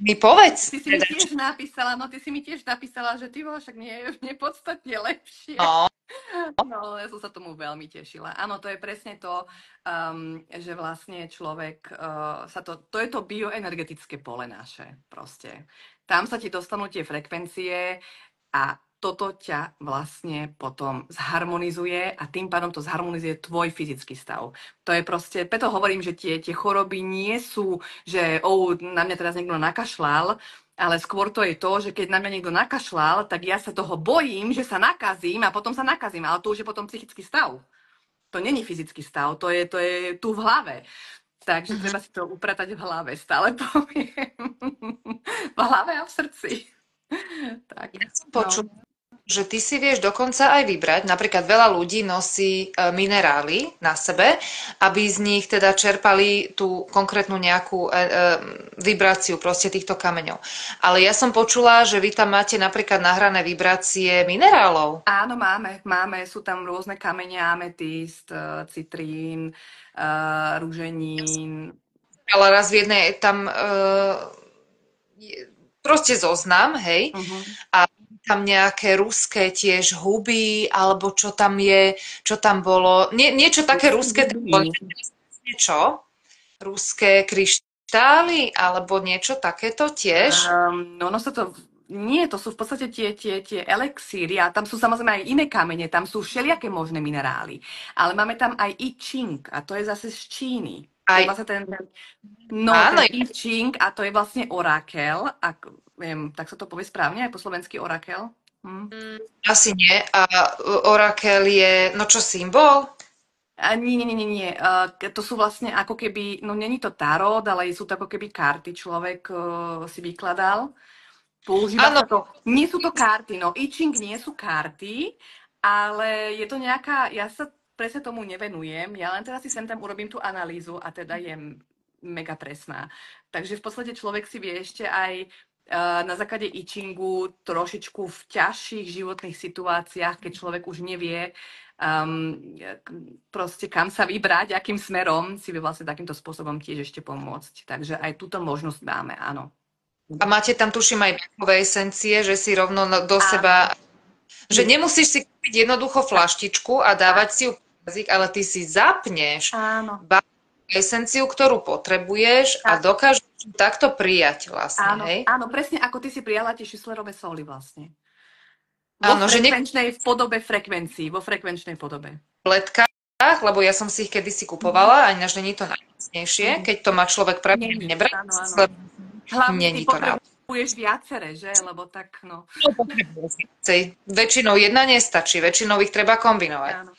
mi povedz. Ty si mi tiež napísala, no ty si mi tiež napísala, že ty však nie je nepodstatne lepšie. No, No, ja som sa tomu veľmi tešila. Áno, to je presne to, že vlastne človek to je to bioenergetické pole naše proste. Tam sa ti dostanú tie frekvencie a toto ťa vlastne potom zharmonizuje a tým pádom to zharmonizuje tvoj fyzický stav. To je proste, preto hovorím, že tie choroby nie sú, že na mňa teraz niekto nakašľal, ale skôr to je to, že keď na mňa niekto nakašľal, tak ja sa toho bojím, že sa nakazím a potom sa nakazím. Ale to už je potom psychický stav. To není fyzický stav, to je tu v hlave. Takže treba si to upratať v hlave, stále poviem. V hlave a v srdci. Tak, ja som no. počula, že ty si vieš dokonca aj vybrať, napríklad veľa ľudí nosí minerály na sebe, aby z nich teda čerpali tú konkrétnu nejakú vibráciu proste týchto kameňov. Ale ja som počula, že vy tam máte napríklad nahrané vibrácie minerálov. Áno, máme, sú tam rôzne kamene, ametist, citrín, rúženín. Ale raz v jednej tam proste zoznam, hej, a tam nejaké ruské tiež huby, alebo čo tam je, čo tam bolo. Niečo také ruské, niečo? Ruské kryštály, alebo niečo takéto tiež? No sa to... Nie, to sú v podstate tie elexíry a tam sú samozrejme aj iné kamene, tam sú všelijaké možné minerály. Ale máme tam aj I Ching a to je zase z Číny. To Aj, je vlastne ten áno, I Ching a to je vlastne orakel. Ak viem, tak sa to povie správne aj po slovensky orakel? asi nie. A orakel je, no čo, symbol? Nie. To sú vlastne ako keby, no není to tarot, ale sú to ako keby karty človek si vykladal. Používa Áno, sa to, nie sú to karty, no I Ching nie sú karty, ale je to nejaká, ja sa presne tomu nevenujem, ja len teraz si sem tam urobím tú analýzu a teda je mega presná. Takže v podstate človek si vie ešte aj na základe I Chingu trošičku v ťažších životných situáciách, keď človek už nevie proste kam sa vybrať, akým smerom si vie vlastne takýmto spôsobom tiež ešte pomôcť. Takže aj túto možnosť máme, áno. a máte tam, tuším, aj bielkové esencie, že si rovno do seba, že nemusíš si kúpiť jednoducho flaštičku a dávať si ju jazyk, ale ty si zapneš Áno. esenciu, ktorú potrebuješ a dokážeš ju takto prijať vlastne, Áno, hej? áno, presne ako ty si prijala tie Schisslerové sóly vlastne. Áno, že Frekvenčnej podobe frekvencií, vo frekvenčnej podobe. v letkách, lebo ja som si ich kedysi kupovala, a ináč není to najlacnejšie, keď to má človek pravidelne nebrať, lebo hlavne ty není to na potrebuješ viacere, že? Lebo tak, no. väčšinou jedna nestačí, väčšinou ich treba kombinovať. Áno.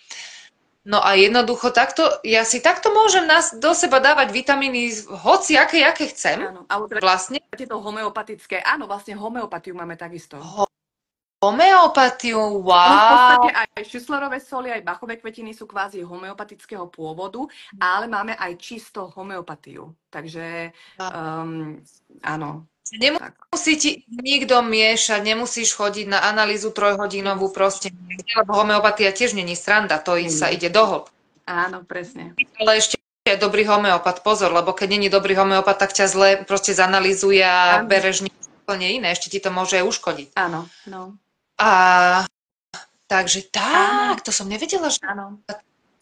No a jednoducho takto, ja si takto môžem do seba dávať vitamíny hoci aké chcem. Áno, ale vlastne. To homeopatické, áno, vlastne homeopatiu máme takisto. Homeopatiu, V wow. podstate aj Schisslerové sóly, aj Bachové kvetiny sú kvázi homeopatického pôvodu, ale máme aj čisto homeopatiu. Takže áno. Nemusí ti nikto miešať, nemusíš chodiť na analýzu trojhodinovú proste, lebo homeopatia tiež není sranda, to sa ide do hĺbky. Áno, presne. Ale ešte je dobrý homeopat, pozor, lebo keď není dobrý homeopat, tak ťa zle proste zanalýzuje a bereš niečo úplne iné, ešte ti to môže aj uškodiť. Áno, no. A takže tak, to som nevedela, že... Áno.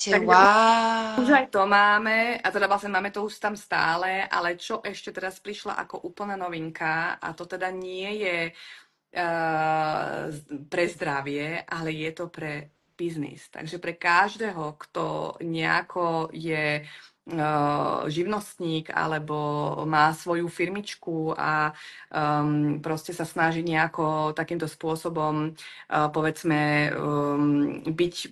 Wow. Už aj to máme, a teda vlastne máme to už tam stále, ale čo ešte teraz prišla ako úplná novinka, a to teda nie je pre zdravie, ale je to pre biznis. Takže pre každého, kto nejako je živnostník alebo má svoju firmičku a proste sa snaží nejako takýmto spôsobom povedzme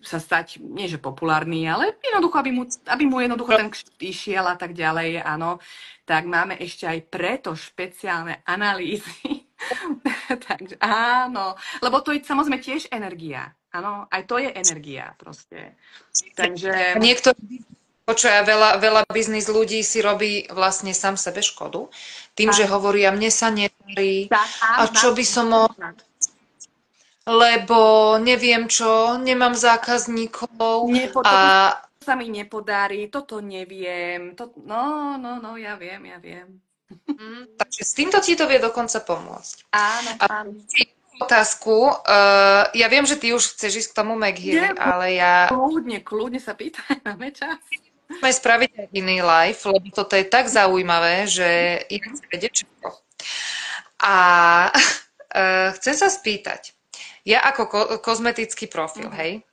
sa stať, nie že populárny, ale jednoducho, aby mu jednoducho ten kšt išiel a tak ďalej, áno, tak máme ešte aj preto špeciálne analýzy. Takže áno, lebo to je samozrejme tiež energia. Áno, aj to je energia proste. Takže... Počuj, veľa biznis ľudí si robí vlastne sám sebe škodu. Tým, že hovoria, mne sa nedarí, a čo by som mohol, lebo neviem čo, nemám zákazníkov. Sa mi nepodarí, toto neviem. No, ja viem. Takže s týmto ti to vie dokonca pomôcť. Áno, A áno. otázku, ja viem, že ty už chceš ísť k tomu Nie, McHealy, ale ja kľudne sa pýtaj, máme čas. chcem spraviť aj iný live, lebo toto je tak zaujímavé, že ja chcem vedieť všetko. A chcem sa spýtať, ja ako kozmetický profil, hej,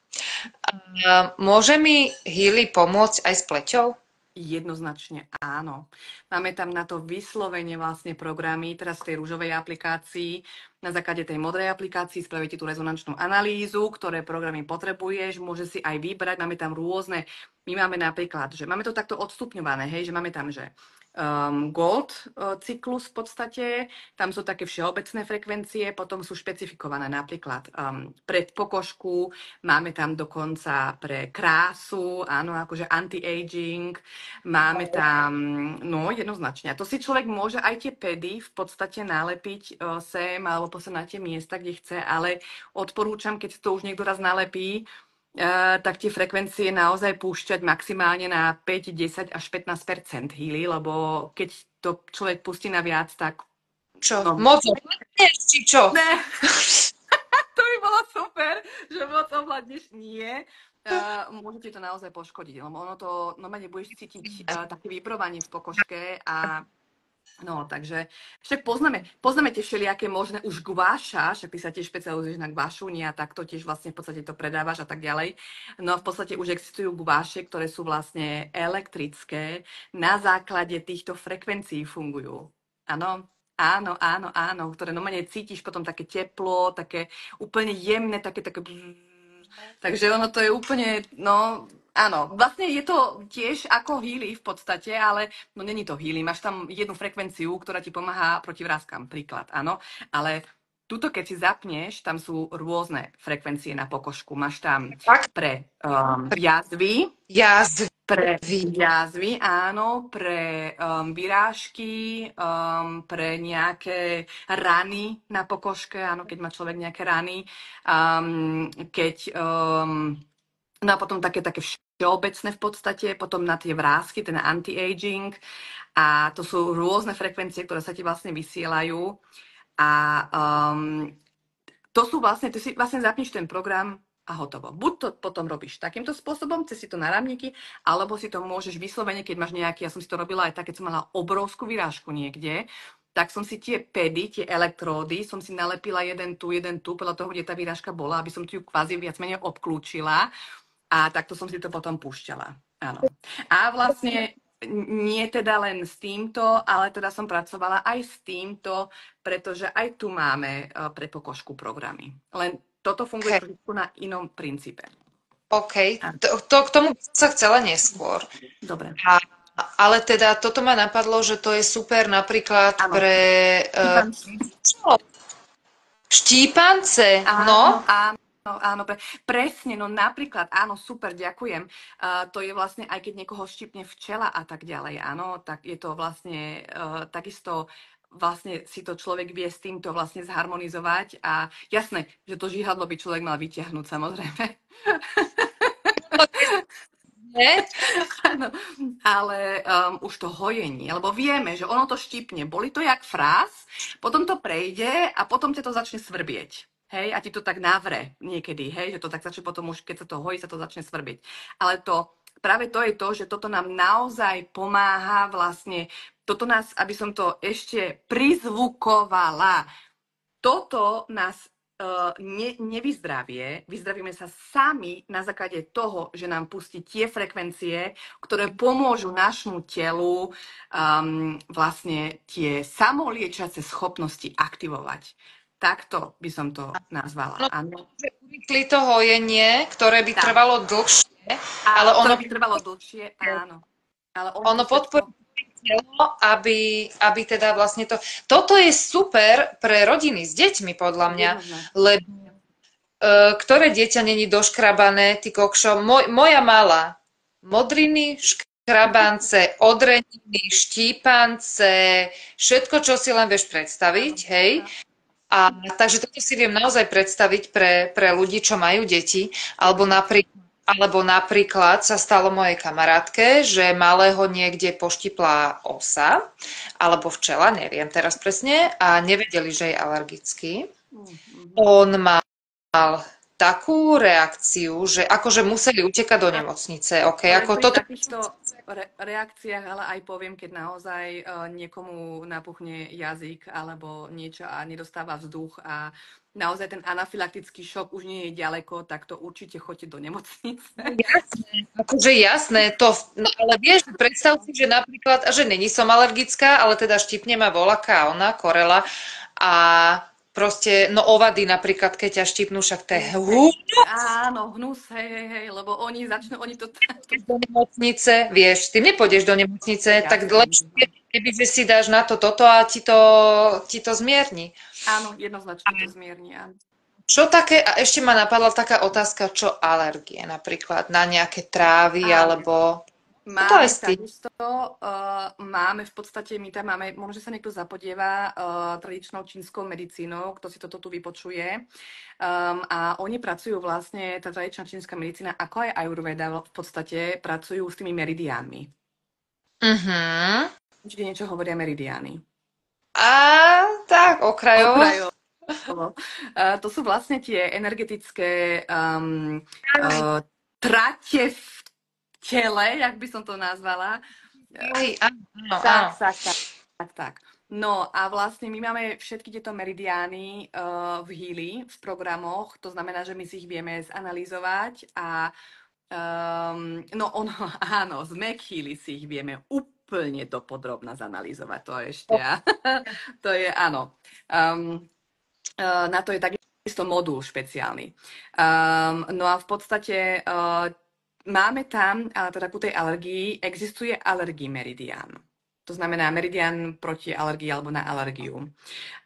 môže mi Healy pomôcť aj s pleťou? Jednoznačne áno. Máme tam na to vyslovene vlastne programy, teraz v tej rúžovej aplikácii, na základe tej modrej aplikácii spravíte tú rezonančnú analýzu, ktoré programy potrebuješ, môže si aj vybrať, máme tam rôzne, my máme napríklad, že máme to takto odstupňované, hej, že máme tam, že gold cyklus v podstate, tam sú také všeobecné frekvencie, potom sú špecifikované napríklad pre pokožku, máme tam dokonca pre krásu, áno, akože anti-aging, máme tam, no jednoznačne. A to si človek môže aj tie pedy v podstate nalepiť sem alebo poslať na tie miesta, kde chce, ale odporúčam, keď to už niekto raz nalepí, tak tie frekvencie naozaj púšťať maximálne na 5, 10 až 15% Healy, lebo keď to človek pustí na viac, tak... Čo? No. Moc ovládneš, či čo? Ne. To by bolo super, že moc ovládneš. Nie. Môže ti to naozaj poškodiť, lebo ono to normálne budeš cítiť také vybrovanie v pokožke a no, takže však poznáme tie všelijaké možné už guáša, však ty sa tiež špecializuješ na guášuni a tak to tiež vlastne v podstate to predávaš a tak ďalej. No v podstate už existujú guáše, ktoré sú vlastne elektrické, na základe týchto frekvencií fungujú. Áno, áno, áno, áno, ktoré normálne cítiš potom také teplo, také úplne jemné, také... Takže ono to je úplne, no... Áno, vlastne je to tiež ako Healy v podstate, ale no není to Healy. Máš tam jednu frekvenciu, ktorá ti pomáha proti vráskam, príklad, áno. Ale tuto, keď si zapneš, tam sú rôzne frekvencie na pokožku. Máš tam pre jazvy, áno, pre vyrážky, pre nejaké rany na pokožke, áno, keď má človek nejaké rany, no a potom také všeobecné v podstate, potom na tie vrásky, ten anti-aging a to sú rôzne frekvencie, ktoré sa ti vlastne vysielajú a to sú vlastne, ty si vlastne zapneš ten program a hotovo. Buď to potom robíš takýmto spôsobom, cez si to náramníky, alebo si to môžeš vyslovene, keď máš nejaký, ja som si to robila aj tak, keď som mala obrovskú vyrážku niekde, tak som si tie pedy, tie elektródy, som si nalepila jeden tu, podľa toho, kde tá výražka bola, aby som ti ju kvázi viac menej obklúčila. A takto som si to potom púšťala. Áno. A vlastne nie teda len s týmto, ale teda som pracovala aj s týmto, pretože aj tu máme pre pokožku programy. Len toto funguje trošku na inom princípe. OK. K tomu by som sa chcela neskôr. Dobre. Ale teda toto ma napadlo, že to je super napríklad pre štípance. No? Áno, presne, no napríklad, áno, super, ďakujem. To je vlastne, aj keď niekoho štípne včela a tak ďalej, áno, tak je to vlastne takisto, vlastne si to človek vie s týmto vlastne zharmonizovať a jasné, že to žihadlo by človek mal vyťahnuť, samozrejme. Áno, ale už to hojenie, lebo vieme, že ono to štípne, boli to jak frás, potom to prejde a potom ťa to začne svrbieť. Hej, a ti to tak navre niekedy, hej, že to tak začne potom už, keď sa to hojí, sa to začne svrbiť. Ale práve to je to, že toto nám naozaj pomáha vlastne, toto nás, aby som to ešte prizvukovala, toto nás vyzdravíme sa sami na základe toho, že nám pustí tie frekvencie, ktoré pomôžu našmu telu vlastne tie samoliečiace schopnosti aktivovať. Takto by som to nazvala. No, urýchli to hojenie, ktoré by trvalo dlhšie. Ale ono by trvalo dlhšie, áno. Ale ono podporuje telo, aby teda vlastne to... Toto je super pre rodiny s deťmi, podľa mňa, lebo ktoré dieťa není doškrabané, ty kokšo, moja malá, modriny, škrabance, odreniny, štípance, všetko, čo si len vieš predstaviť, hej. Takže toto si viem naozaj predstaviť pre ľudí, čo majú deti, alebo napríklad Alebo napríklad sa stalo mojej kamarátke, že malého niekde poštiplá osa, alebo včela, neviem teraz presne, a nevedeli, že je alergický. Mhm. On mal takú reakciu, že akože museli utekať do nemocnice. OK, Len ako pri toto. takýchto reakciách, ale aj poviem, keď naozaj niekomu napuchne jazyk alebo niečo a nedostáva vzduch a naozaj ten anafylaktický šok už nie je ďaleko, tak to určite choďte do nemocnice. No jasné, akože jasné, to, no ale vieš, predstav si, že napríklad, a že není som alergická, ale teda štipne ma volaká ona, korela a proste, no ovady napríklad, keď ťa štipnú, však to je Hnus, hej. Áno, hnus, hej, lebo oni začnú, oni to... do nemocnice, vieš, ty nepôjdeš do nemocnice, tak Jasné. lepšie, keby že si dáš na to toto a ti to zmierni. Áno, jednoznačne to zmiernia. Čo také, a ešte ma napadla taká otázka, čo alergie napríklad na nejaké trávy Áno. alebo Máme povedz ty. takisto, máme v podstate, my tam máme, možno, že sa niekto zapodieva tradičnou čínskou medicínou, kto si toto tu vypočuje. A oni pracujú vlastne, tá tradičná čínska medicína, ako aj Ayurveda v podstate, pracujú s tými meridiánmi. Mhm. Určite niečo hovoria meridiány. A tak, okrajovo. Okrajovo. To sú vlastne tie energetické trate v tele, jak by som to nazvala. Áno, áno, áno. Tak. No a vlastne my máme všetky tieto meridiány v Healy, v programoch, to znamená, že my si ich vieme zanalýzovať a áno, z McHealy si ich vieme úplne dopodrobna zanalýzovať, to ešte, to je, áno. Na to je takisto modul špeciálny. No a v podstate máme tam, ale teda ku tej alergii, existuje alergii meridián. To znamená meridian proti alergii alebo na alergiu.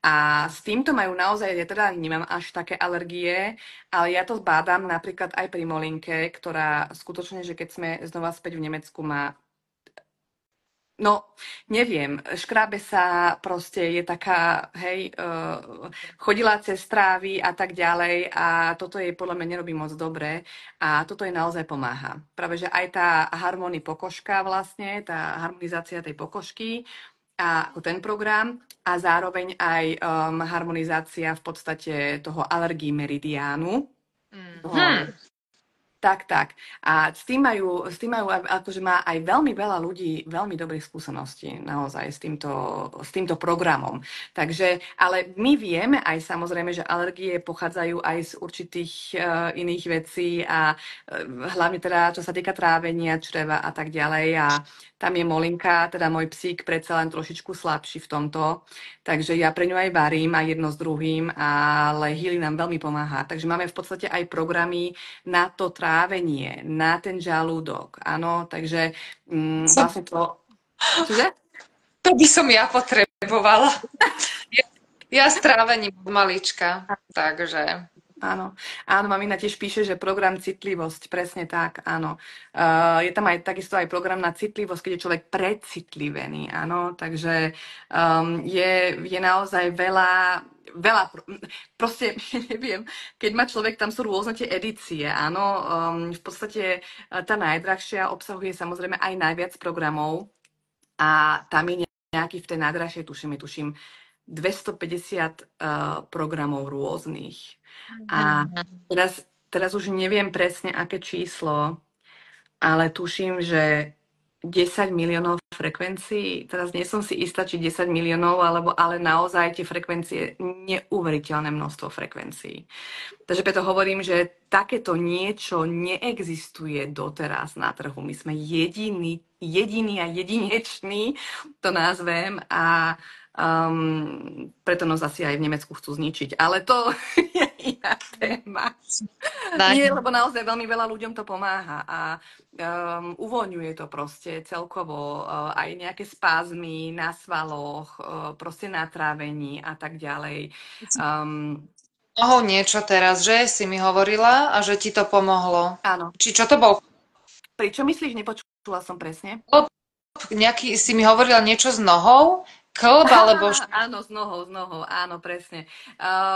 A s týmto majú naozaj, ja teda nemám až také alergie, ale ja to zbádam napríklad aj pri Molinke, ktorá skutočne, že keď sme znova späť v Nemecku, má no, neviem, škrábe sa, proste je taká, hej, chodila cez trávy a tak ďalej a toto jej podľa mňa nerobí moc dobre a toto jej naozaj pomáha. Práve, že aj tá harmóny pokožka vlastne, tá harmonizácia tej pokožky a ten program a zároveň aj harmonizácia v podstate toho alergii meridiánu. Tak. A s tým majú, akože má aj veľmi veľa ľudí veľmi dobrých skúseností naozaj s týmto programom. Takže, ale my vieme aj samozrejme, že alergie pochádzajú aj z určitých iných vecí a hlavne teda, čo sa týka trávenia, čreva a tak ďalej. A tam je Molinka, teda môj psík, predsa len trošičku slabší v tomto. Takže ja pre ňu aj varím aj jedno s druhým, ale Healy nám veľmi pomáha. Takže máme v podstate aj programy na to trávenie, na ten žalúdok. Áno, takže vlastne to... Čože? To by som ja potrebovala. Ja s trávením od malička, takže... Áno, mamina tiež píše, že program citlivosť, presne tak, áno. Je tam aj takisto aj program na citlivosť, keď je človek precitlivený, áno, takže je naozaj veľa, proste neviem, keď má človek, tam sú rôzne tie edície, áno, v podstate tá najdrahšia obsahuje samozrejme aj najviac programov a tam je nejaký v tej najdrahšej, tuším, 250 programov rôznych. A teraz už neviem presne, aké číslo, ale tuším, že 10 miliónov frekvencií. Teraz nie som si istá, či 10 miliónov, ale naozaj tie frekvencie, neuveriteľné množstvo frekvencií. Takže preto hovorím, že takéto niečo neexistuje doteraz na trhu. My sme jediný a jedinečný, to nazvem, a preto nás asi aj v Nemecku chcú zničiť. Ale to je iná téma. Nie, lebo naozaj veľmi veľa ľuďom to pomáha a uvoľňuje to proste celkovo aj nejaké spázmy na svaloch, proste na trávení a tak ďalej. Niečo teraz, že si mi hovorila a že ti to pomohlo. Áno. Či čo to bol? Pri čo myslíš? Nepočula som presne. Si mi hovorila niečo s nohou, klb, alebo... Áno, s nohou, áno, presne.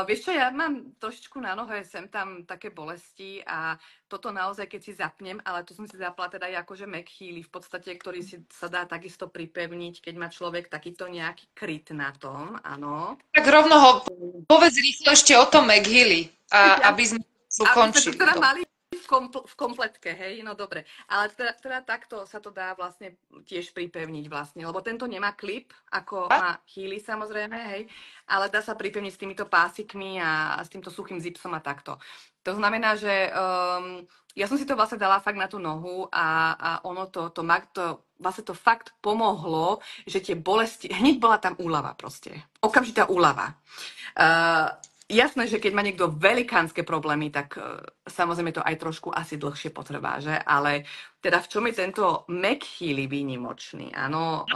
Vieš čo, ja mám trošičku na nohe, sem tam také bolesti a toto naozaj, keď si zapnem, ale to som si zapla teda aj akože McHeely v podstate, ktorý si sa dá takisto pripevniť, keď má človek takýto nejaký kryt na tom, áno. Tak rovno ho povedz rýchlo ešte o tom McHeely, aby sme ukončili. Aby sme to teda mali v kompletke, hej, no dobre. Ale teda takto sa to dá vlastne tiež pripevniť vlastne, lebo tento nemá klip, ako má Heely samozrejme, hej, ale dá sa pripevniť s týmito pásikmi a s týmto suchým zipsom a takto. To znamená, že ja som si to vlastne dala fakt na tú nohu a ono vlastne to fakt pomohlo, že tie bolesti, hneď bola tam úľava proste, okamžitá úľava. Jasné, že keď má niekto velikánske problémy, tak samozrejme to aj trošku asi dlhšie potrvá, že? Ale teda v čom je tento McHeely výnimočný, áno?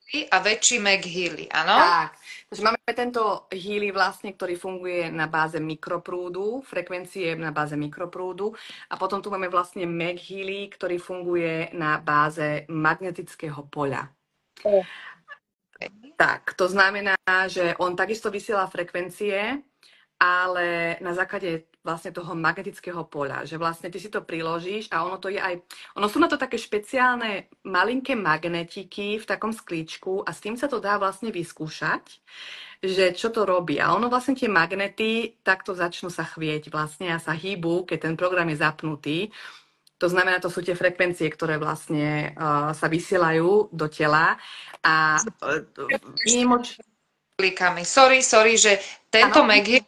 A väčší McHeely, áno? Tak, takže máme tento Heely vlastne, ktorý funguje na báze mikroprúdu, frekvencie na báze mikroprúdu a potom tu máme vlastne McHeely, ktorý funguje na báze magnetického poľa. Tak, to znamená, že on takisto vysiela frekvencie, ale na základe vlastne toho magnetického poľa, že vlastne ty si to priložíš a ono sú na to také špeciálne malinké magnetiky v takom sklíčku a s tým sa to dá vlastne vyskúšať, že čo to robí. A ono vlastne tie magnety takto začnú sa chvieť vlastne a sa hýbu, keď ten program je zapnutý. To znamená, to sú tie frekvencie, ktoré vlastne sa vysielajú do tela a kablikami. Sorry, že tento McHeely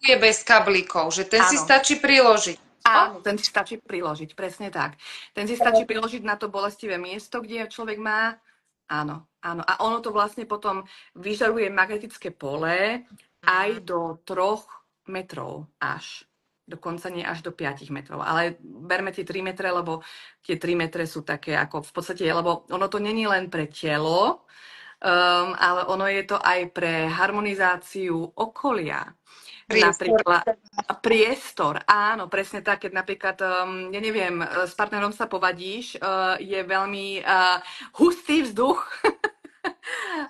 je bez kablíkov, že ten si stačí priložiť. Áno, ten si stačí priložiť, presne tak. Ten si stačí priložiť na to bolestivé miesto, kde človek má. Áno. A ono to vlastne potom vyžaruje magnetické pole aj do 3 metrov až. Dokonca nie až do 5 metrov. Ale berme tie 3 metre, lebo tie 3 metre sú také ako v podstate, lebo ono to není len pre telo, ale ono je to aj pre harmonizáciu okolia. Napríklad priestor, áno, presne tak, keď napríklad, ja neviem, s partnerom sa povadíš, je veľmi hustý vzduch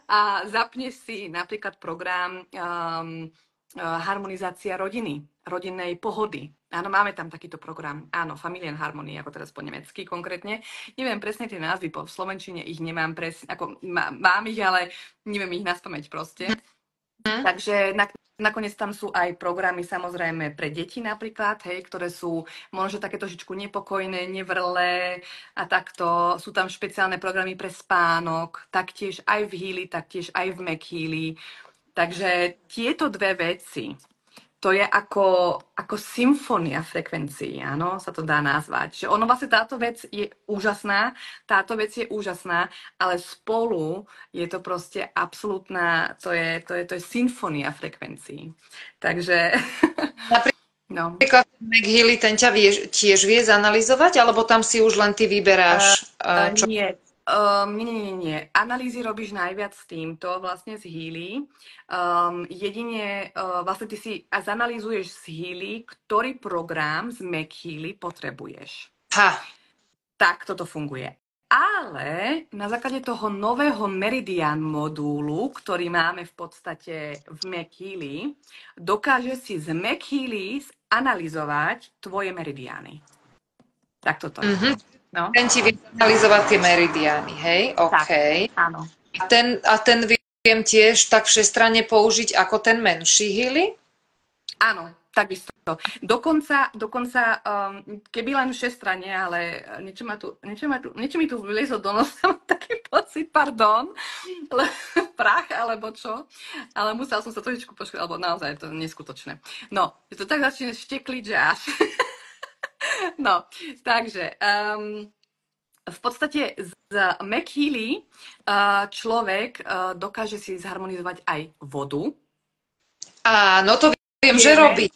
a zapneš si napríklad program harmonizácia rodinnej pohody. Áno, máme tam takýto program. Áno, Familienharmonie, ako teraz po nemecky konkrétne. Neviem presne tie názvy, po slovenčine ich nemám presne, ako mám ich, ale neviem ich naspamäť proste. Takže nakoniec tam sú aj programy samozrejme pre deti napríklad, hej, ktoré sú možno také trošičku nepokojné, nevrlé a takto. Sú tam špeciálne programy pre spánok, taktiež aj v Heely, taktiež aj v McHeely. Takže tieto dve veci, to je ako symfónia frekvencií, áno, sa to dá nazvať. Že ono vlastne táto vec je úžasná, ale spolu je to proste absolútna, to je symfónia frekvencií. Takže... Napríklad McHeely, ten ťa tiež vie zanalizovať, alebo tam si už len ty vyberáš? Nie. Analýzy robíš najviac s týmto, vlastne z Heely. Jedine, vlastne ty si zanalýzuješ z Heely, ktorý program z McHeely potrebuješ. Tak toto funguje. Ale na základe toho nového Meridian modúlu, ktorý máme v podstate v McHeely, dokáže si z McHeely analyzovať tvoje meridiány. Tak toto je. No. Ten ti vie analyzovať tie meridiány, hej? OK. Tak, áno. A ten viem tiež tak všestranne použiť ako ten menší Heely? Áno, takisto. Dokonca keby len všestranne, ale niečo mi tu vliezlo do nosa, mám taký pocit, pardon, prach alebo čo, ale musel som sa trošičku poškodiť, alebo naozaj je to neskutočné. No, je to tak začne štekliť, že až... No, takže v podstate z McHeely človek dokáže si zharmonizovať aj vodu. Áno, to viem, že robí.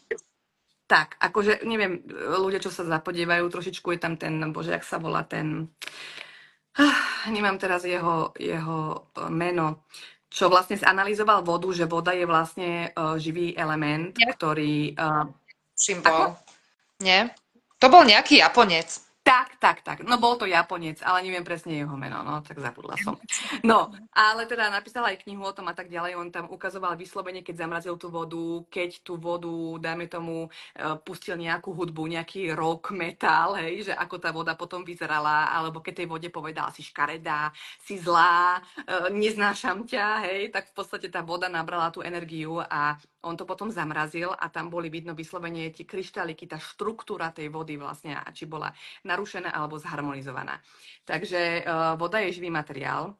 Tak, akože, neviem, ľudia, čo sa zapodievajú, trošičku je tam ten, bože, jak sa volá ten... Nemám teraz jeho meno. Čo vlastne zanalizoval vodu, že voda je vlastne živý element, ktorý... Čím bol? Nie? To bol nejaký Japonec. Tak. No bol to Japonec, ale neviem presne jeho meno, no tak zabudla som. No, ale teda napísal aj knihu o tom a tak ďalej. On tam ukazoval vyslovene, keď zamrazil tú vodu, keď tú vodu, dajme tomu, pustil nejakú hudbu, nejaký rock, metal, hej, že ako tá voda potom vyzerala, alebo keď tej vode povedal, si škaredá, si zlá, neznášam ťa, hej, tak v podstate tá voda nabrala tú energiu a on to potom zamrazil a tam boli vidno vyslovene tie kryštáliky, tá štruktúra tej vody vlastne, a či bola narušená alebo zharmonizovaná. Takže voda je živý materiál.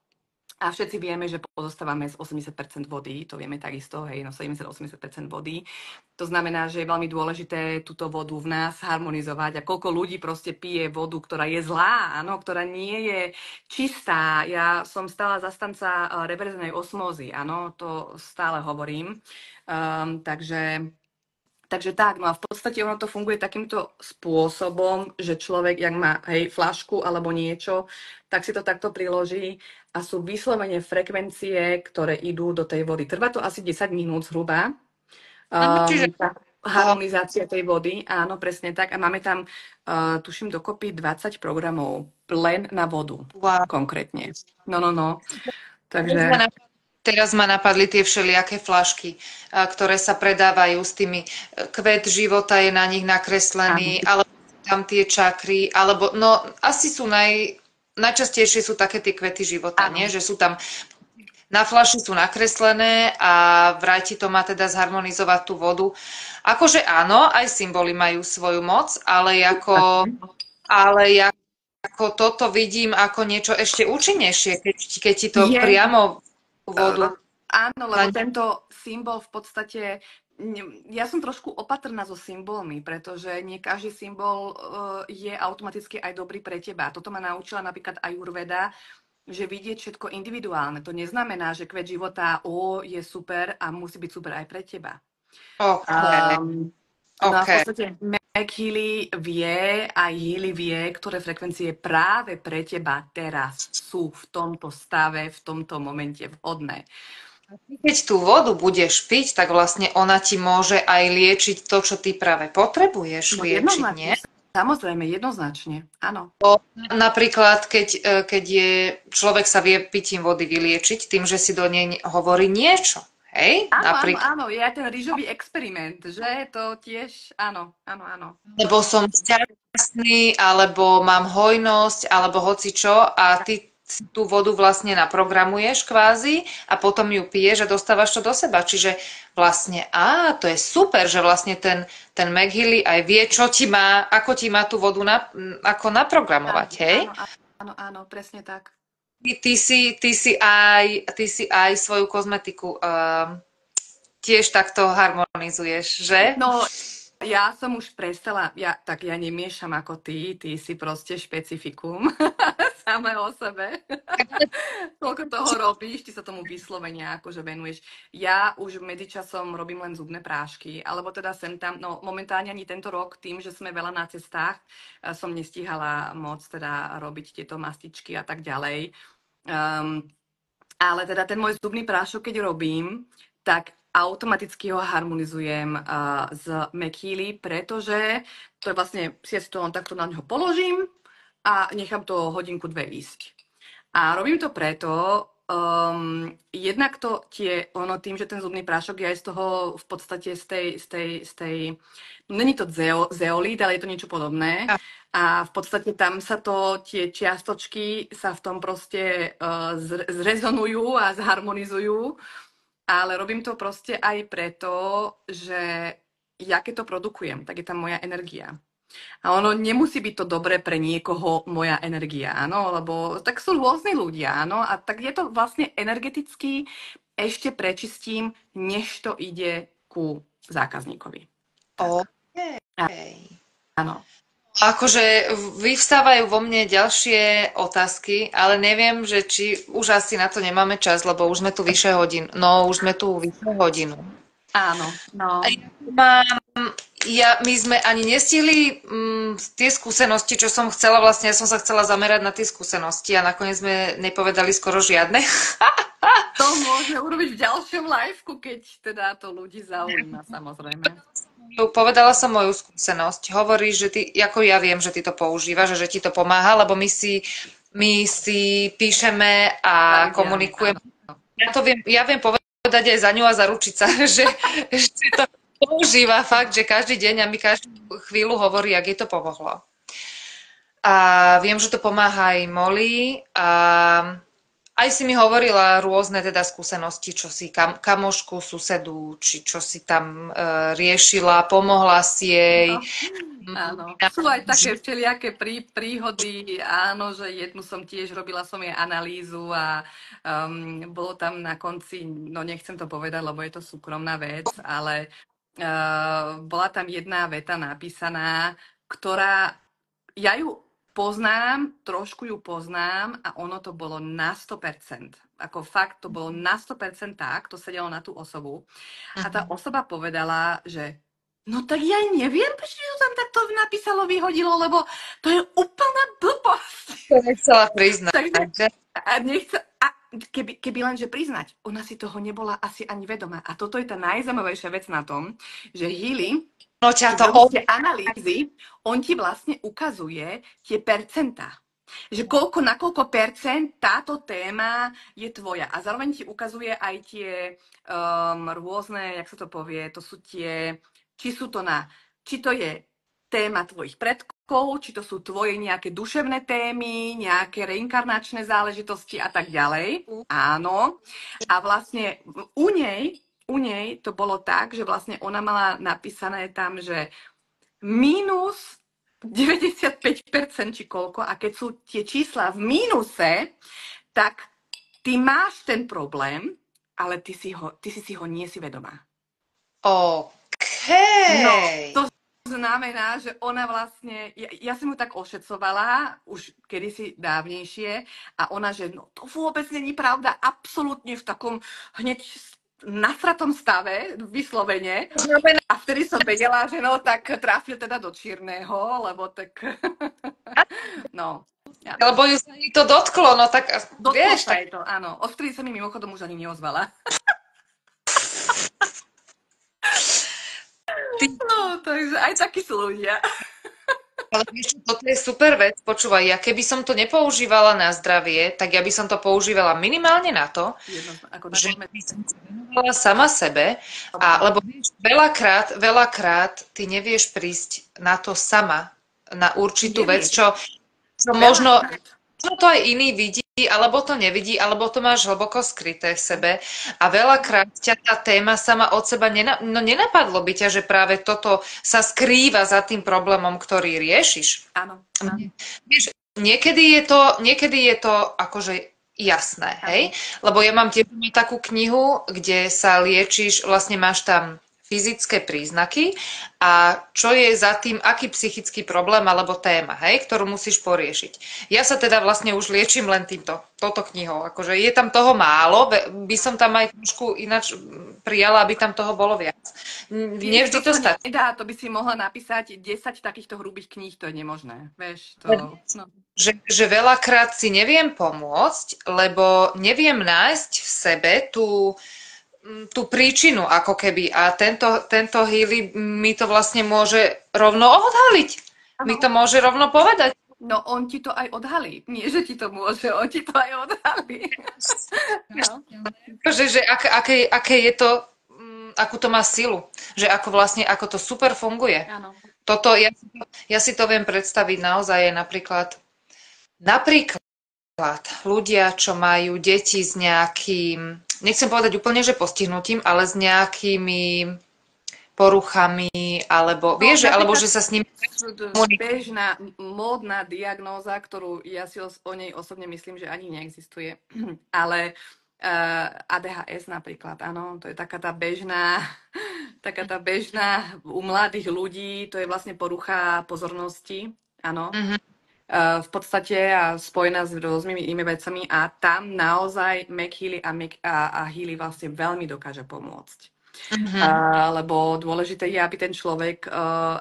A všetci vieme, že pozostávame z 80% vody, to vieme takisto, hej, no 70-80% vody. To znamená, že je veľmi dôležité túto vodu v nás harmonizovať a koľko ľudí proste pije vodu, ktorá je zlá, áno, ktorá nie je čistá. Ja som stále zastanca reverznej osmózy, áno, to stále hovorím. Takže tak, no a v podstate ono to funguje takýmto spôsobom, že človek, jak má, hej, fľašku alebo niečo, tak si to takto priloží a sú vyslovene frekvencie, ktoré idú do tej vody. Trvá to asi 10 minút zhruba. Čiže Tá harmonizácia tej vody, áno, presne tak. A máme tam, tuším, dokopy 20 programov len na vodu, wow. konkrétne. No. Takže... Teraz ma napadli tie všelijaké fľašky, ktoré sa predávajú s tými kvet života je na nich nakreslený, alebo tam tie čakry, alebo no asi sú najčastejšie sú také tie kvety života, nie? Že sú tam na fľaši sú nakreslené a vraj ti to má teda zharmonizovať tú vodu. Akože áno, aj symboly majú svoju moc, ale ako toto vidím ako niečo ešte účinnejšie, keď ti to priamo vodu. Áno, lebo tento symbol v podstate, ja som trošku opatrná so symbolmi, pretože nie každý symbol je automaticky aj dobrý pre teba. Toto ma naučila napríklad Ayurveda, že vidieť všetko individuálne. To neznamená, že kvet života je super a musí byť super aj pre teba. No a v podstate Meg Healy vie a Healy vie, ktoré frekvencie práve pre teba teraz sú v tomto stave, v tomto momente vhodné. Keď tú vodu budeš piť, tak vlastne ona ti môže aj liečiť to, čo ty práve potrebuješ liečiť, nie? Samozrejme, jednoznačne, áno. Napríklad, keď človek sa vie pitím vody vyliečiť tým, že si do nej hovorí niečo. Hej? Áno, je aj ten rýžový experiment, že to tiež, áno. Lebo som šťastný, alebo mám hojnosť, alebo hocičo a ty tú vodu vlastne naprogramuješ kvázi a potom ju piješ a dostávaš to do seba. Čiže vlastne, to je super, že vlastne ten Meg Healy aj vie, čo ti má, ako ti má tú vodu ako naprogramovať, hej? Áno, presne tak. Ty si aj svoju kozmetiku tiež takto harmonizuješ, že? No, ja som už prestala, ja nemiešam ako ty si proste špecifikum samé o sebe. Koľko toho robíš, ty sa tomu vyslovene akože venuješ. Ja už medzičasom robím len zubné prášky, alebo teda sem tam, no momentálne ani tento rok, tým, že sme veľa na cestách, som nestíhala moc teda robiť tieto mastičky a tak ďalej. Ale teda ten môj zubný prášok, keď robím, tak automaticky ho harmonizujem s Meg Healy, pretože to je vlastne, si to len takto na ňo položím a nechám to hodinku, 2 ísť. A robím to preto, jednak to tým, že ten zubný prášok je aj z toho v podstate z tej není to zeolít, ale je to niečo podobné. A v podstate tam sa tie čiastočky sa v tom proste zrezonujú a zharmonizujú. Ale robím to proste aj preto, že ja keď to produkujem, tak je tam moja energia. A ono nemusí byť to dobré pre niekoho moja energia, áno, lebo tak sú rôzni ľudia, áno, a tak je to vlastne energeticky ešte prečistím, než to ide ku zákazníkovi. Áno. Akože vyvstávajú vo mne ďalšie otázky, ale neviem, že či už asi na to nemáme čas, lebo už sme tu vyše hodinu. No, už sme tu vyše hodinu. Áno, no. my sme ani nestihli tie skúsenosti, čo som chcela, vlastne ja som sa chcela zamerať na tie skúsenosti a nakoniec sme nepovedali skoro žiadne. To môžeme urobiť v ďalšom liveku, keď teda to ľudí zaujíma, samozrejme. Povedala som moju skúsenosť. Hovoríš, že ty, ako ja viem, že ty to používaš, že ti to pomáha, lebo my si píšeme a komunikujeme. Ja viem povedať aj za ňu a zaručiť sa, že to používa fakt, že každý deň a mi každú chvíľu hovorí, jak jej to pomohlo. A viem, že to pomáha aj Molly a aj si mi hovorila rôzne teda skúsenosti, čo si kamošku, susedu, či čo si tam riešila, pomohla si jej. Áno, sú aj také všelijaké príhody, áno, že jednu som tiež robila som jej analýzu a bolo tam na konci, no nechcem to povedať, lebo je to súkromná vec, ale bola tam jedna veta napísaná, ktorá, ja ju poznám, trošku ju poznám a ono to bolo na 100%. Ako fakt to bolo na 100% tak, to sedelo na tú osobu. A tá osoba povedala, že no tak ja neviem, prečo to tam takto napísalo, vyhodilo, lebo to je úplná blbosť. To nechcela priznať. Takže, keby lenže priznať, ona si toho nebola asi ani vedomá. A toto je tá najzaujímavejšia vec na tom, že Healy, tie analýzy, on ti vlastne ukazuje tie percentá. Že na koľko percent táto téma je tvoja. A zároveň ti ukazuje aj tie rôzne, jak sa to povie, to sú tie, či to je téma tvojich predkov, či to sú tvoje nejaké duševné témy, nejaké reinkarnačné záležitosti a tak ďalej. Áno. A vlastne u nej to bolo tak, že vlastne ona mala napísané tam, že mínus 95% či koľko, a keď sú tie čísla v mínuse, tak ty máš ten problém, ale ty si ho nie si vedomá. OK. No, to znamená, že ona vlastne, ja som ju tak ošecovala už kedysi dávnejšie a ona, že no to vôbec není pravda, absolútne v takom hneď nasratom stave, vyslovene. A vtedy som vedela, že no tak trafil teda do čierneho, lebo tak no. Ja. Lebo ju sa to dotklo, no tak vieš. Tak... to, áno. Odvtedy sa mi mimochodom už ani neozvala. No, takže aj takí sú ľudia. Ale vieš, toto je super vec, počúvaj, ja keby som to nepoužívala na zdravie, tak ja by som to používala minimálne na to, že by som sa venovala sama sebe, lebo vieš, veľakrát ty nevieš prísť na to sama, na určitú vec, čo možno to aj iný vidí, alebo to nevidí, alebo to máš hlboko skryté v sebe a veľakrát ťa tá téma sama od seba nenapadlo by ťa, že práve toto sa skrýva za tým problémom, ktorý riešiš. Áno. Vieš, niekedy je to akože jasné, hej? Lebo ja mám tiež takú knihu, kde sa liečiš, vlastne máš tam fyzické príznaky a čo je za tým, aký psychický problém alebo téma, hej, ktorú musíš poriešiť. Ja sa teda vlastne už liečím len touto knihou. Akože je tam toho málo, by som tam aj trošku ináč prijala, aby tam toho bolo viac. Nevždy to stačí. To by si mohla napísať 10 takýchto hrubých kníh, to je nemožné. Vieš, to... No. Že veľakrát si neviem pomôcť, lebo neviem nájsť v sebe tú príčinu, ako keby. A tento Healy mi to vlastne môže rovno odhaliť. Mi to môže rovno povedať. No, on ti to aj odhalí. Nie, že ti to môže, on ti to aj odhalí. No. Že aké je to, akú to má silu. Že ako to super funguje. Áno. Toto, ja si to viem predstaviť naozaj napríklad ľudia, čo majú deti s nejakým, nechcem povedať úplne, že postihnutím, ale s nejakými poruchami, alebo vieš, alebo že sa s nimi... Bežná módna diagnóza, ktorú ja si o nej osobne myslím, že ani neexistuje, ale ADHS napríklad, áno, to je taká tá bežná u mladých ľudí, to je vlastne porucha pozornosti, áno. V podstate a spojená s rôznymi inými vecami a tam naozaj McHealy a Healy vlastne veľmi dokáže pomôcť. Mhm. Lebo dôležité je, aby ten človek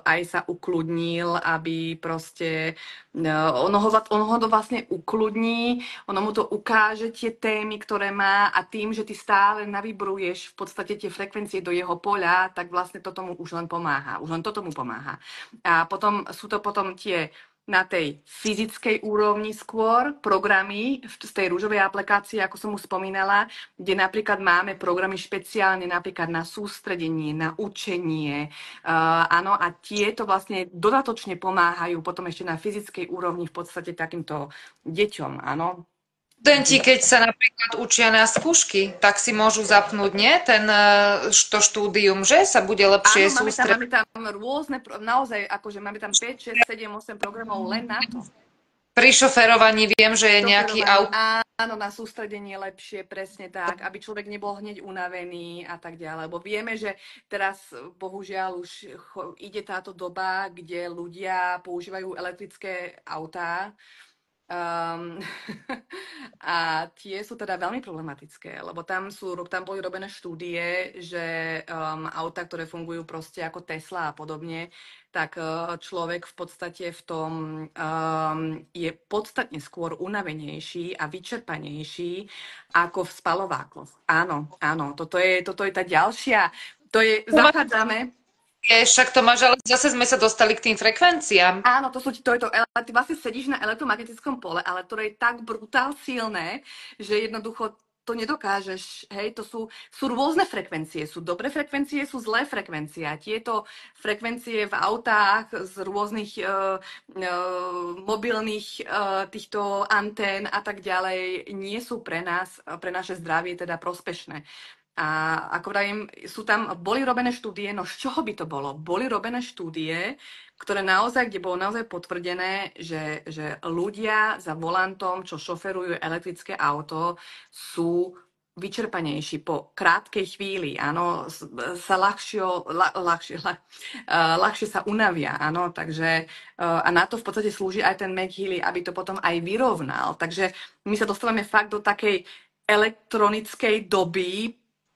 aj sa ukludnil, aby proste ono ho to vlastne ukludní, ono mu to ukáže tie témy, ktoré má a tým, že ty stále navibruješ v podstate tie frekvencie do jeho poľa, tak vlastne toto mu už len pomáha. Už len toto mu pomáha. A potom sú to potom tie na tej fyzickej úrovni skôr programy z tej rúžovej aplikácie, ako som už spomínala, kde napríklad máme programy špeciálne napríklad na sústredenie, na učenie, áno, a tieto vlastne dodatočne pomáhajú potom ešte na fyzickej úrovni v podstate takýmto deťom, áno. Študenti, keď sa napríklad učia na skúšky, tak si môžu zapnúť, nie? To štúdium, že sa bude lepšie Áno, sústrediť. máme tam rôzne, naozaj, akože máme tam 5, 6, 7, 8 programov len na to. Pri šoferovaní viem, že je nejaký Šoferovanie, aut. áno, na sústredenie lepšie, presne tak, aby človek nebol hneď unavený a tak ďalej. Lebo vieme, že teraz bohužiaľ už ide táto doba, kde ľudia používajú elektrické autá. A tie sú teda veľmi problematické, lebo tam boli robené štúdie, že autá, ktoré fungujú proste ako Tesla a podobne, tak človek v podstate v tom je podstatne skôr unavenejší a vyčerpanejší ako v spalovákoch. Áno, áno, toto je tá ďalšia, zachádzame. Však to máš, ale zase sme sa dostali k tým frekvenciám. Áno, ty vlastne sedíš na elektromagnetickom pole, ale to je tak brutál silné, že jednoducho to nedokážeš, hej, to sú rôzne frekvencie, sú dobré frekvencie, sú zlé frekvencie. A tieto frekvencie v autách z rôznych mobilných týchto antén a tak ďalej nie sú pre nás, pre naše zdravie teda prospešné. A ako vravím, boli robené štúdie, no z čoho by to bolo? Boli robené štúdie, kde bolo naozaj potvrdené, že ľudia za volantom, čo šoferujú elektrické auto, sú vyčerpanejší po krátkej chvíli, áno, sa ľahšie sa unavia, áno, takže a na to v podstate slúži aj ten McHealy, aby to potom aj vyrovnal. Takže my sa dostávame fakt do takej elektronickej doby,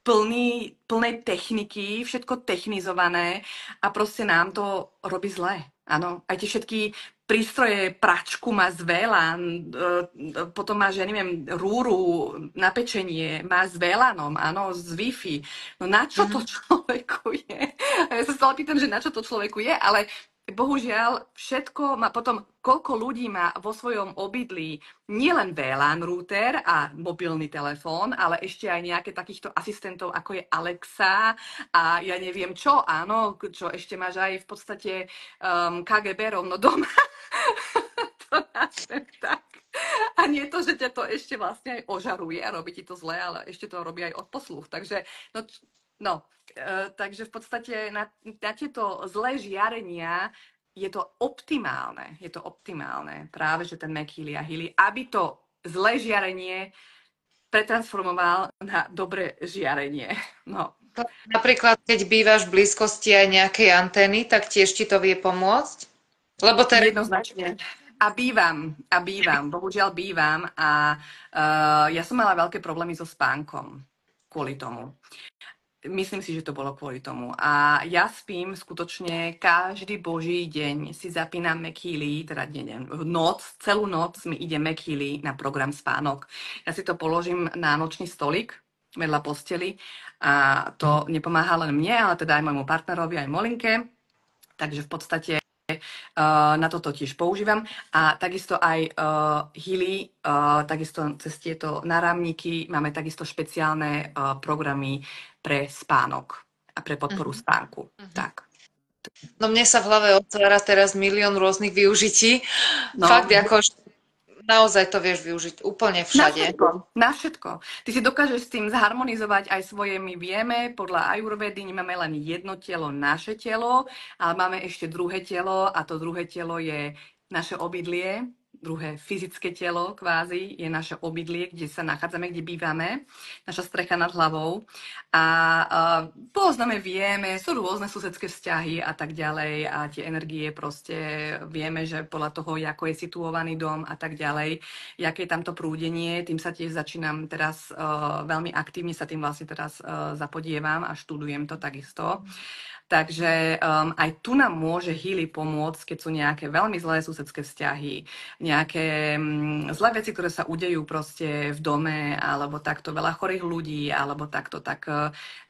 plnej techniky, všetko technizované a proste nám to robí zle. Áno, aj tie všetky prístroje, pračku má z VLAN, potom máš, ja neviem, rúru na pečenie, má s VLANom, áno, z Wi-Fi. No na čo to človeku je? A ja sa stále pýtam, že na čo to človeku je, ale bohužiaľ, všetko má potom, koľko ľudí má vo svojom obydlí nielen VLAN router a mobilný telefón, ale ešte aj nejaké takýchto asistentov, ako je Alexa a ja neviem čo, áno, čo ešte máš aj v podstate KGB rovno doma. To tak. A nie to, že ťa to ešte vlastne aj ožaruje a robí ti to zle, ale ešte to robí aj odposluch. Takže, takže v podstate na tieto zlé žiarenia je to optimálne. Je to optimálne práve, že ten McHealy a Healy, aby to zlé žiarenie pretransformoval na dobré žiarenie. No. Napríklad, keď bývaš v blízkosti aj nejakej antény, tak tiež ti to vie pomôcť? Lebo jednoznačne. A bývam, bohužiaľ bývam a ja som mala veľké problémy so spánkom kvôli tomu. Myslím si, že to bolo kvôli tomu. A ja spím skutočne každý boží deň si zapínam McHealy, teda celú noc mi ide McHealy na program spánok. Ja si to položím na nočný stolik vedľa posteli a to nepomáha len mne, ale teda aj môjmu partnerovi, aj Molinke. Takže v podstate na toto tiež používam a takisto aj Healy, takisto cez tieto náramníky máme takisto špeciálne programy pre spánok a pre podporu spánku. Tak. No mne sa v hlave otvára teraz milión rôznych využití. Fakt, naozaj to vieš využiť úplne všade. Na všetko. Ty si dokážeš s tým zharmonizovať aj svoje, my vieme, podľa ajurvedy nemáme len jedno telo, naše telo, ale máme ešte druhé telo a to druhé telo je naše obydlie, druhé fyzické telo kvázi, je naše obydlie, kde sa nachádzame, kde bývame, naša strecha nad hlavou. A poznáme, vieme, sú rôzne susedské vzťahy a tak ďalej a tie energie proste vieme, že podľa toho, ako je situovaný dom a tak ďalej, aké je tamto prúdenie, tým sa tiež začínam teraz veľmi aktívne sa tým vlastne teraz zapodievam a študujem to takisto. Takže aj tu nám môže Healy pomôcť, keď sú nejaké veľmi zlé susedské vzťahy, nejaké zlé veci, ktoré sa udejú proste v dome, alebo takto veľa chorých ľudí, alebo takto, tak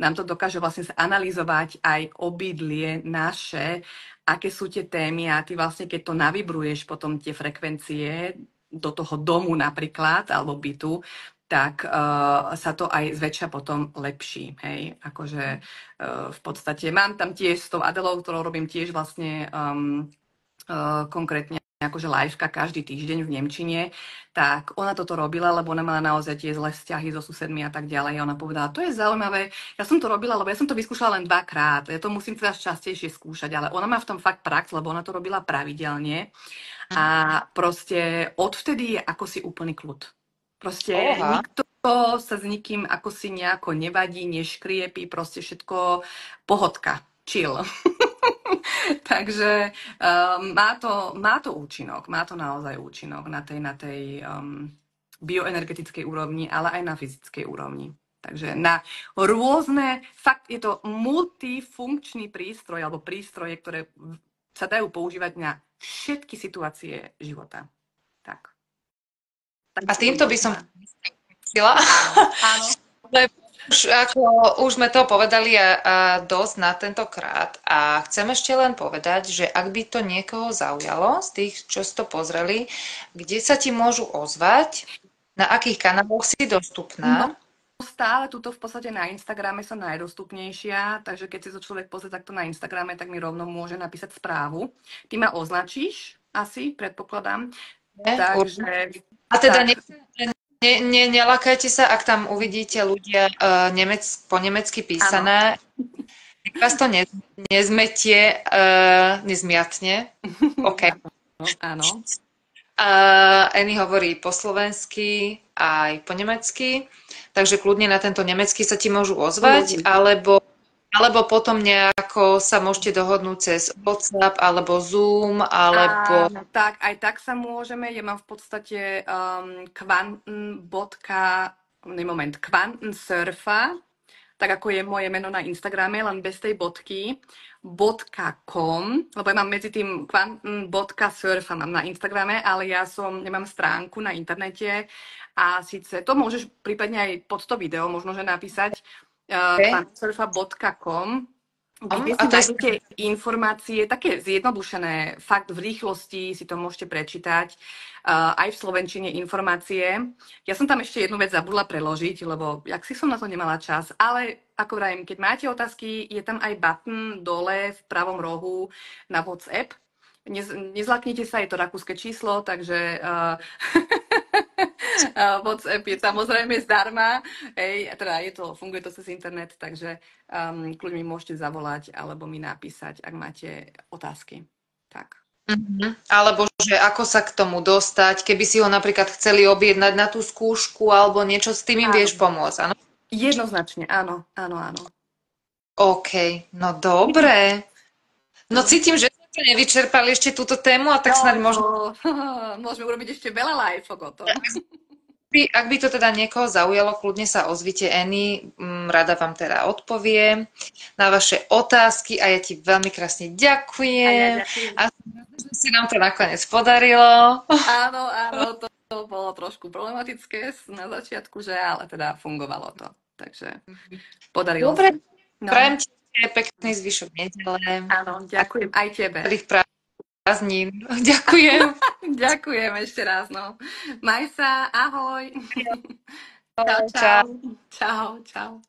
nám to dokáže vlastne analyzovať aj obydlie naše, aké sú tie témy a ty vlastne, keď to navibruješ potom tie frekvencie do toho domu napríklad, alebo bytu, tak sa to aj zväčša potom lepší, hej, akože v podstate mám tam tiež s tou Adelou, ktorou robím tiež vlastne konkrétne akože liveka každý týždeň v nemčine, tak ona toto robila, lebo ona mala naozaj tie zlé vzťahy so susedmi a tak ďalej. A ona povedala, to je zaujímavé, ja som to robila, lebo ja som to vyskúšala len 2-krát, ja to musím teda častejšie skúšať, ale ona má v tom fakt prax, lebo ona to robila pravidelne a proste odvtedy je ako si úplný kľud. Proste nikto sa s nikým ako si nejako nevadí, neškriepí, proste všetko pohodka, chill. Takže má to účinok, má to naozaj účinok na tej bioenergetickej úrovni, ale aj na fyzickej úrovni. Takže na rôzne, fakt je to multifunkčný prístroj alebo prístroje, ktoré sa dajú používať na všetky situácie života. Tak. A týmto by som chcela. Áno. Už sme to povedali a dosť na tentokrát. A chcem ešte len povedať, že ak by to niekoho zaujalo, z tých, čo si to pozreli, kde sa ti môžu ozvať, na akých kanáloch si dostupná? No, stále tuto v podstate na Instagrame som najdostupnejšia, takže keď si to človek pozrie takto na Instagrame, tak mi rovno môže napísať správu. Ty ma označíš asi, predpokladám. Takže... A teda nelakajte sa, ak tam uvidíte ľudia po nemecky písané. Ak vás to nezmetie, nezmiatne. OK. Áno. Annie hovorí po slovensky aj po nemecky, takže kľudne na tento nemecký sa ti môžu ozvať, alebo potom nejako sa môžete dohodnúť cez WhatsApp alebo Zoom, alebo... Tak, aj tak sa môžeme. Ja mám v podstate Quantensurfa, tak ako je moje meno na Instagrame, len bez tej bodky, .com, lebo ja mám medzi tým quantum.surfa mám na Instagrame, ale ja mám stránku na internete a síce to môžeš prípadne aj pod to video možno, že napísať, quantumsurfa.com, kde si nájdete informácie, také zjednodušené, fakt v rýchlosti si to môžete prečítať, aj v slovenčine informácie. Ja som tam ešte jednu vec zabudla preložiť, lebo jak si som na to nemala čas, ale ako vravím, keď máte otázky, je tam aj button dole v pravom rohu na WhatsApp. Nezlaknite sa, je to rakúske číslo, takže WhatsApp je samozrejme zdarma, teda funguje to cez internet, takže kľudne mi môžete zavolať alebo mi napísať, ak máte otázky. Tak. Alebo že ako sa k tomu dostať, keby si ho napríklad chceli objednať na tú skúšku alebo niečo, s tým im vieš pomôcť, áno? Jednoznačne, áno. OK, no dobre. No cítim, že sme to nevyčerpali ešte túto tému a tak snáď možno... Môžeme urobiť ešte veľa live-ok o tom. Ak by to teda niekoho zaujalo, kľudne sa ozvite Annie, rada vám teda odpoviem na vaše otázky a ja ti veľmi krásne ďakujem. A že si nám to nakoniec podarilo. Áno, to bolo trošku problematické na začiatku, ale teda fungovalo to. Takže podarilo sa. Dobre, prajem ti pekný zvyšok nedele. Áno, ďakujem aj tebe. Prázdnin. Ďakujem. Ďakujem ešte raz, no. Maj sa, ahoj. Čau. Čau.